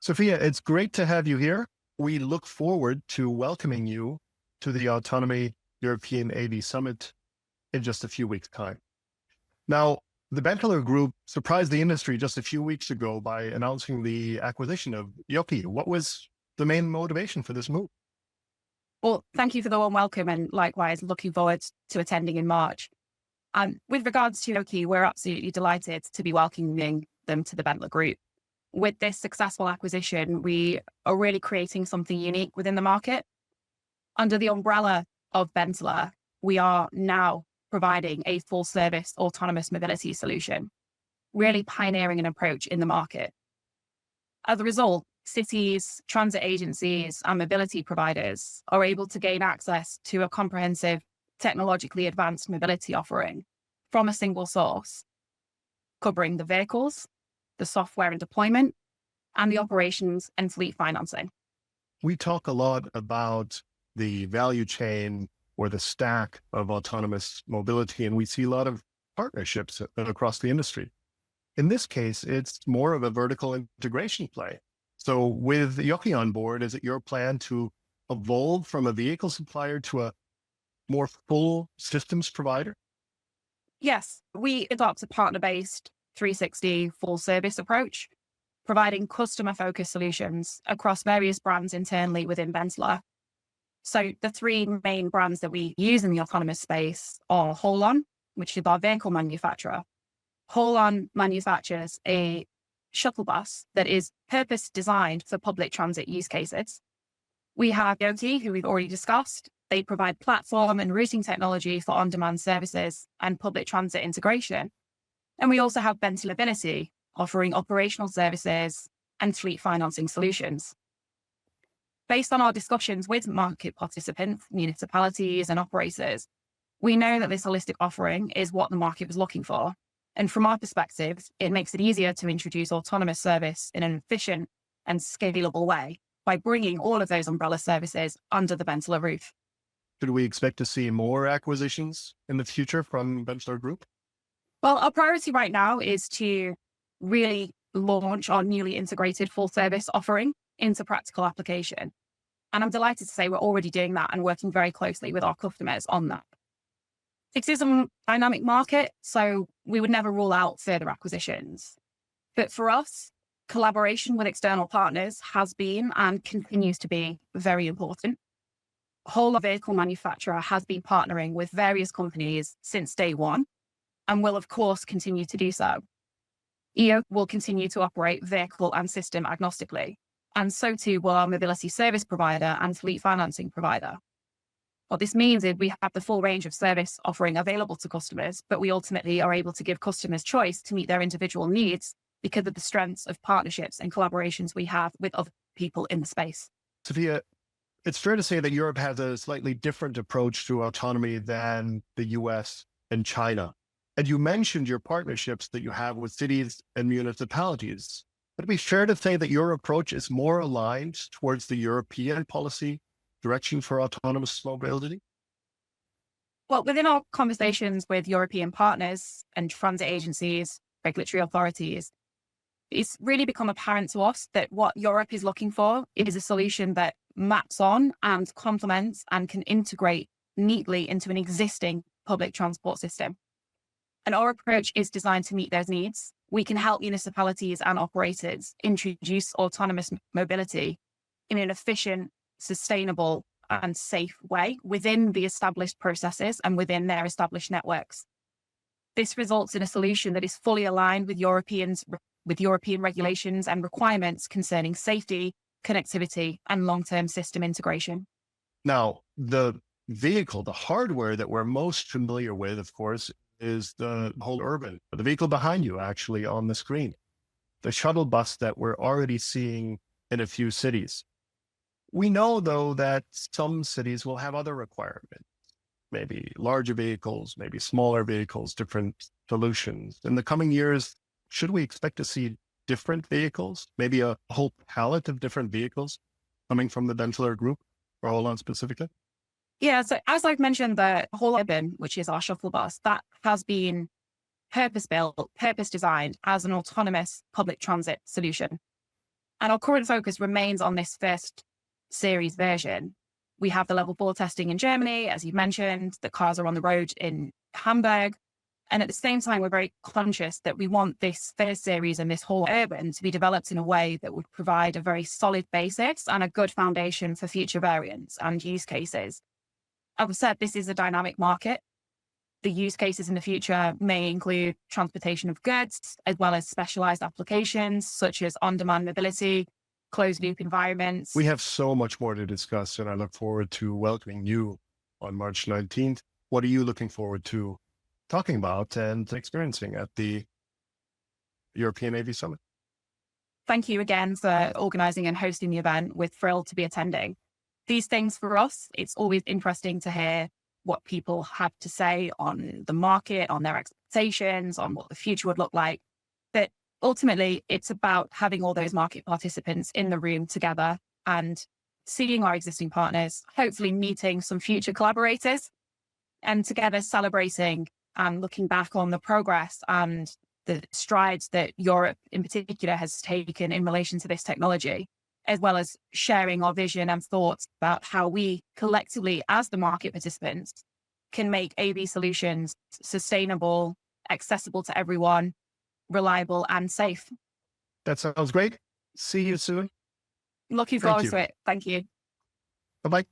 Saffiya, it's great to have you here. We look forward to welcoming you to the Autonomy European AV Summit in just a few weeks' time. Now, the Benteler Group surprised the industry just a few weeks ago by announcing the acquisition of ioki. What was the main motivation for this move? Well, thank you for the warm welcome, and likewise, looking forward to attending in March. With regards to ioki, we're absolutely delighted to be welcoming them to the Benteler Group. With this successful acquisition, we are really creating something unique within the market. Under the umbrella of Benteler, we are now providing a full service autonomous mobility solution, really pioneering an approach in the market. As a result, cities, transit agencies, and mobility providers are able to gain access to a comprehensive, technologically advanced mobility offering from a single source, covering the vehicles, the software and deployment, and the operations and fleet financing. We talk a lot about the value chain or the stack of autonomous mobility, and we see a lot of partnerships across the industry. In this case, it's more of a vertical integration play. So with ioki on board, is it your plan to evolve from a vehicle supplier to a more full systems provider? Yes, we adopt a partner-based 360 full service approach, providing customer-focused solutions across various brands internally within Benteler. So the three main brands that we use in the autonomous space are Holon, which is our vehicle manufacturer. Holon manufactures a shuttle bus that is purpose designed for public transit use cases. We have ioki, who we've already discussed. They provide platform and routing technology for on-demand services and public transit integration. And we also have Benteler, offering operational services and fleet financing solutions. Based on our discussions with market participants, municipalities, and operators, we know that this holistic offering is what the market was looking for. And from our perspective, it makes it easier to introduce autonomous service in an efficient and scalable way by bringing all of those umbrella services under the Benteler roof. Should we expect to see more acquisitions in the future from Benteler Group? Well, our priority right now is to really launch our newly integrated full service offering into practical application. And I'm delighted to say we're already doing that and working very closely with our customers on that. It is a dynamic market, so we would never rule out further acquisitions. But for us, collaboration with external partners has been and continues to be very important. Holon vehicle manufacturer has been partnering with various companies since day one, and will, of course, continue to do so. ioki will continue to operate vehicle and system agnostically, and so too will our mobility service provider and fleet financing provider. What this means is we have the full range of service offering available to customers, but we ultimately are able to give customers choice to meet their individual needs because of the strengths of partnerships and collaborations we have with other people in the space. Saffiya, it's fair to say that Europe has a slightly different approach to autonomy than the US and China. And you mentioned your partnerships that you have with cities and municipalities. Would it be fair to say that your approach is more aligned towards the European policy direction for autonomous mobility? Well, within our conversations with European partners and transit agencies, regulatory authorities, it's really become apparent to us that what Europe is looking for is a solution that maps on and complements and can integrate neatly into an existing public transport system. And our approach is designed to meet those needs. We can help municipalities and operators introduce autonomous mobility in an efficient, sustainable, and safe way within the established processes and within their established networks. This results in a solution that is fully aligned with European regulations and requirements concerning safety, connectivity, and long-term system integration. Now, the vehicle, the hardware that we're most familiar with, of course, is the Holon Urban, the vehicle behind you actually on the screen, the shuttle bus that we're already seeing in a few cities. We know, though, that some cities will have other requirements, maybe larger vehicles, maybe smaller vehicles, different solutions. In the coming years, should we expect to see different vehicles, maybe a whole palette of different vehicles coming from the Benteler Group or Holon specifically? Yeah, so as I've mentioned, the Holon Urban, which is our shuttle bus, that has been purpose-built, purpose-designed as an autonomous public transit solution. And our current focus remains on this first series version. We have the level 4 testing in Germany, as you've mentioned, the cars are on the road in Hamburg. And at the same time, we're very conscious that we want this first series and this whole urban to be developed in a way that would provide a very solid basis and a good foundation for future variants and use cases. As I said, this is a dynamic market. The use cases in the future may include transportation of goods, as well as specialized applications such as on-demand mobility, closed loop environments. We have so much more to discuss, and I look forward to welcoming you on March 19th. What are you looking forward to talking about and experiencing at the European AV Summit? Thank you again for organizing and hosting the event. We're thrilled to be attending. These things for us, it's always interesting to hear what people have to say on the market, on their expectations, on what the future would look like. But ultimately, it's about having all those market participants in the room together and seeing our existing partners, hopefully meeting some future collaborators, and together celebrating and looking back on the progress and the strides that Europe in particular has taken in relation to this technology, as well as sharing our vision and thoughts about how we collectively, as the market participants, can make AV solutions sustainable, accessible to everyone, reliable and safe. That sounds great. See you soon. Looking Thank forward you. to it. Thank you. Bye-bye.